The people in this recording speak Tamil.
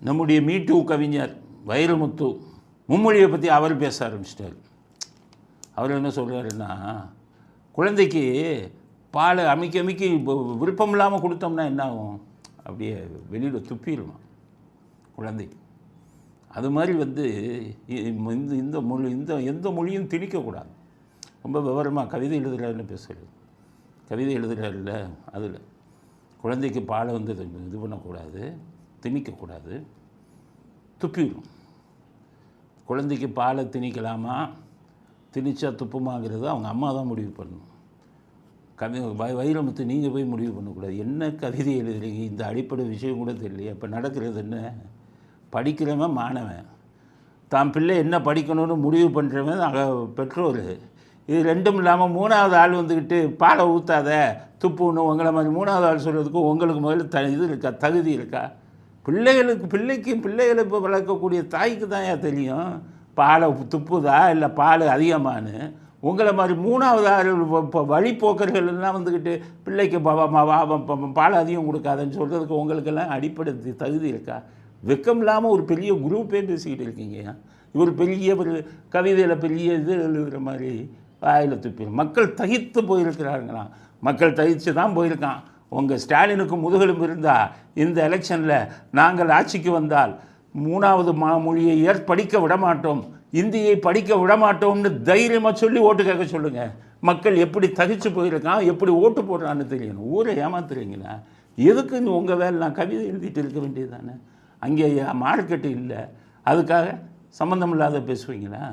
நம்முடைய மீட்டு கவிஞர் வைரமுத்து மும்மொழியை பற்றி அவர் பேச ஆரம்பிச்சிட்டார். அவர் என்ன சொல்கிறாருன்னா, குழந்தைக்கு பால் அமைக்க விருப்பம் இல்லாமல் கொடுத்தோம்னா என்ன ஆகும்? அப்படியே வெளியில் துப்பிடுமா குழந்தை. அது மாதிரி இந்த மொழி எந்த மொழியும் திணிக்கக்கூடாது. ரொம்ப விவரமாக கவிதை எழுதுகிறாருன்னு பேசுகிறது. கவிதை எழுதுகிறாருல்ல, அதில் குழந்தைக்கு பாலை இது பண்ணக்கூடாது, திணிக்கக்கூடாது, துப்பிடும். குழந்தைக்கு பாலை திணிக்கலாமா, திணிச்சா துப்புமாங்கிறது அவங்க அம்மா தான் முடிவு பண்ணணும். வைரமுத்து நீங்கள் போய் முடிவு பண்ணக்கூடாது. என்ன கவிதை எழுதுறீங்க, இந்த அடிப்படை விஷயம் கூட தெரியலையே. இப்போ நடக்கிறது என்ன? படிக்கிறவன் மாணவன், தான் பிள்ளை என்ன படிக்கணும்னு முடிவு பண்ணுறவன் பெற்றோர். இது ரெண்டும் இல்லாமல் மூணாவது ஆள் வந்துக்கிட்டு பாலை ஊற்றாத துப்புன்னு உங்களை மாதிரி மூணாவது ஆள் சொல்கிறதுக்கும் உங்களுக்கு முதல்ல இது இருக்கா, தகுதி இருக்கா? பிள்ளைகளை இப்போ வளர்க்கக்கூடிய தாய்க்கு தான் தெரியும் பாலை துப்புதா இல்லை பால் அதிகமானு. உங்களை மாதிரி மூணாவது ஆள் இப்போ வழிப்போக்கர்கள் எல்லாம் வந்துக்கிட்டு பிள்ளைக்கு பால் அதிகம் கொடுக்காதுன்னு சொல்கிறதுக்கு உங்களுக்கெல்லாம் அடிப்படை தகுதி இருக்கா? வெக்கம் இல்லாமல் ஒரு பெரிய குரூப்பே பேசிக்கிட்டு இருக்கீங்க. இவர் பெரிய ஒரு கவிதையில் பெரிய இது எழுதுகிற மாதிரி வாயில் துப்பிடும். மக்கள் தகித்து போயிருக்கிறாங்களாம். மக்கள் தகித்து தான் போயிருக்கான். உங்கள் ஸ்டாலினுக்கு முதுகெலும்பு இருந்தால் இந்த எலெக்ஷனில் நாங்கள் ஆட்சிக்கு வந்தால் மூணாவது மொழியை படிக்க விடமாட்டோம், இந்தியை படிக்க விடமாட்டோம்னு தைரியமாக சொல்லி ஓட்டு கேட்க சொல்லுங்கள். மக்கள் எப்படி தகிச்சு போயிருக்கான், எப்படி ஓட்டு போடுறான்னு தெரியணும். ஊரை ஏமாத்துறீங்களா? எதுக்குன்னு உங்கள் வேலை நான் கவிதை எழுதிட்டு இருக்க வேண்டியது தானே. அங்கே மார்க்கெட்டு இல்லை, அதுக்காக சம்மந்தம் இல்லாத பேசுவீங்களா?